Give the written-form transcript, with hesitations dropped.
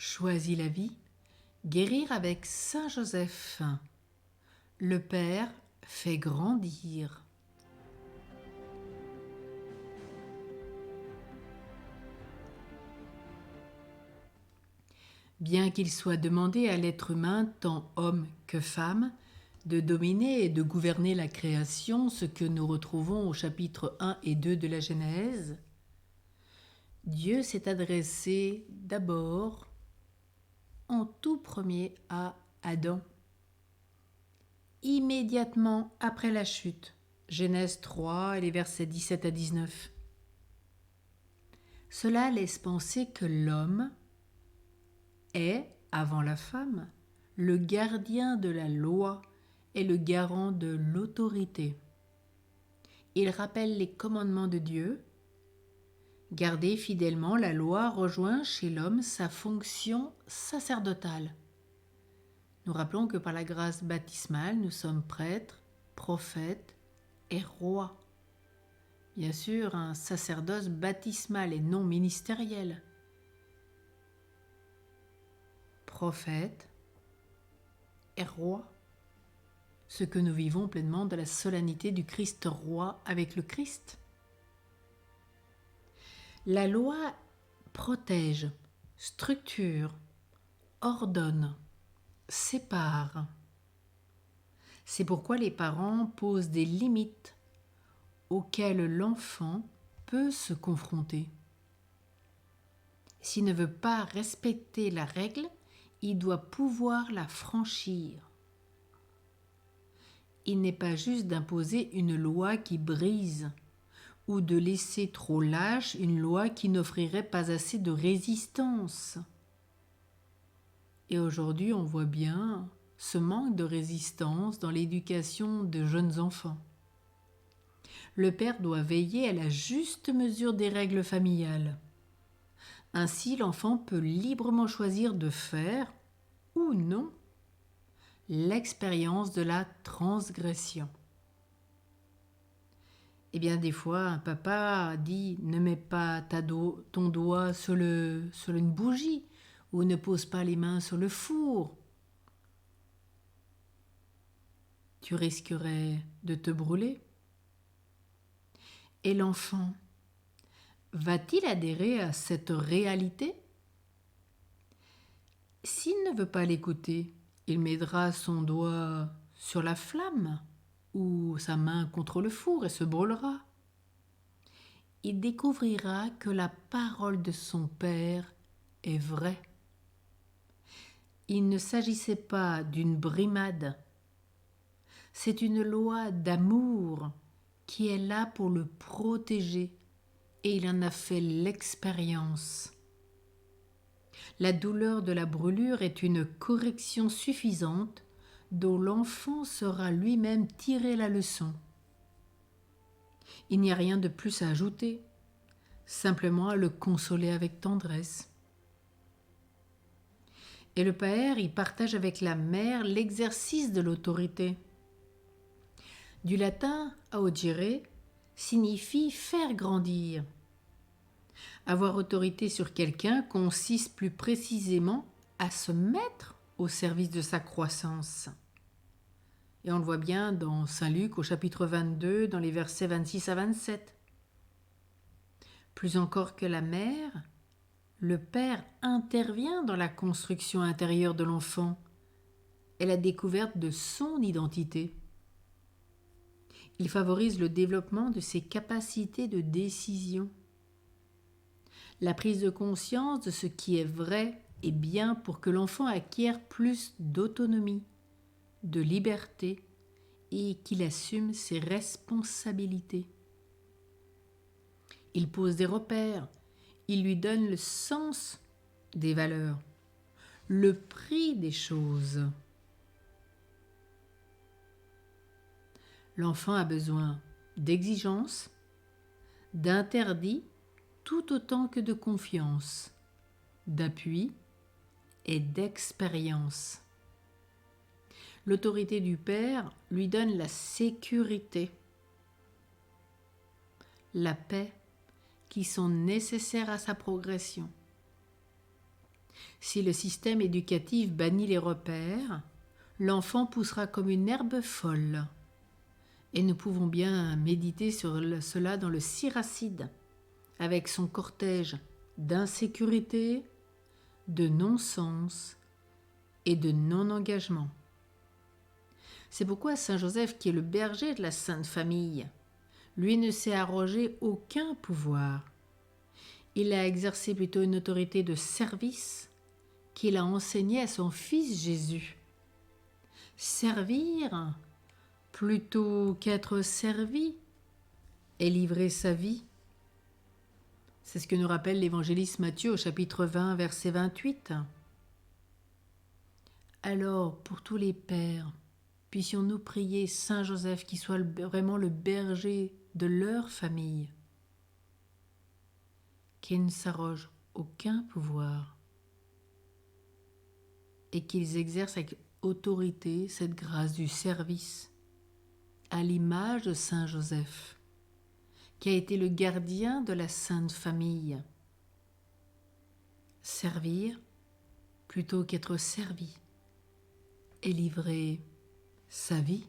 Choisis la vie, guérir avec Saint Joseph. Le Père fait grandir. Bien qu'il soit demandé à l'être humain, tant homme que femme, de dominer et de gouverner la création, ce que nous retrouvons au chapitre 1 et 2 de la Genèse, Dieu s'est adressé d'abord en tout premier à Adam. Immédiatement après la chute, Genèse 3 et les versets 17 à 19. Cela laisse penser que l'homme est, avant la femme, le gardien de la loi et le garant de l'autorité. Il rappelle les commandements de Dieu. Garder fidèlement la loi rejoint chez l'homme sa fonction sacerdotale. Nous rappelons que par la grâce baptismale, nous sommes prêtres, prophètes et rois. Bien sûr, un sacerdoce baptismal et non ministériel. Prophète et roi. Ce que nous vivons pleinement de la solennité du Christ roi avec le Christ. La loi protège, structure, ordonne, sépare. C'est pourquoi les parents posent des limites auxquelles l'enfant peut se confronter. S'il ne veut pas respecter la règle, il doit pouvoir la franchir. Il n'est pas juste d'imposer une loi qui brise ou de laisser trop lâche une loi qui n'offrirait pas assez de résistance. Et aujourd'hui, on voit bien ce manque de résistance dans l'éducation de jeunes enfants. Le père doit veiller à la juste mesure des règles familiales. Ainsi, l'enfant peut librement choisir de faire ou non l'expérience de la transgression. Eh bien, des fois, un papa dit « ne mets pas ton doigt sur une bougie » ou « ne pose pas les mains sur le four ». Tu risquerais de te brûler. Et l'enfant, va-t-il adhérer à cette réalité? S'il ne veut pas l'écouter, il mettra son doigt sur la flamme ou sa main contre le four et se brûlera. Il découvrira que la parole de son père est vraie. Il ne s'agissait pas d'une brimade. C'est une loi d'amour qui est là pour le protéger et il en a fait l'expérience. La douleur de la brûlure est une correction suffisante dont l'enfant saura lui-même tirer la leçon. Il n'y a rien de plus à ajouter, simplement à le consoler avec tendresse. Et le père y partage avec la mère l'exercice de l'autorité. Du latin audire signifie faire grandir. Avoir autorité sur quelqu'un consiste plus précisément à se mettre au service de sa croissance. Et on le voit bien dans Saint Luc au chapitre 22, dans les versets 26 à 27. Plus encore que la mère, le père intervient dans la construction intérieure de l'enfant et la découverte de son identité. Il favorise le développement de ses capacités de décision. La prise de conscience de ce qui est vrai et bien pour que l'enfant acquiert plus d'autonomie, de liberté et qu'il assume ses responsabilités. Il pose des repères, il lui donne le sens des valeurs, le prix des choses. L'enfant a besoin d'exigences, d'interdits, tout autant que de confiance, d'appui et d'expérience. L'autorité du père lui donne la sécurité, la paix qui sont nécessaires à sa progression. Si le système éducatif bannit les repères, l'enfant poussera comme une herbe folle. Et nous pouvons bien méditer sur cela dans le Siracide, avec son cortège d'insécurité, de non-sens et de non-engagement. C'est pourquoi Saint Joseph, qui est le berger de la Sainte Famille, lui ne s'est arrogé aucun pouvoir. Il a exercé plutôt une autorité de service qu'il a enseignée à son fils Jésus. Servir plutôt qu'être servi et livrer sa vie. C'est ce que nous rappelle l'évangéliste Matthieu au chapitre 20, verset 28. Alors, pour tous les pères, puissions-nous prier Saint Joseph qui soit vraiment le berger de leur famille, qu'il ne s'arroge aucun pouvoir et qu'ils exercent avec autorité cette grâce du service, à l'image de Saint Joseph, qui a été le gardien de la Sainte Famille. Servir plutôt qu'être servi et livrer sa vie.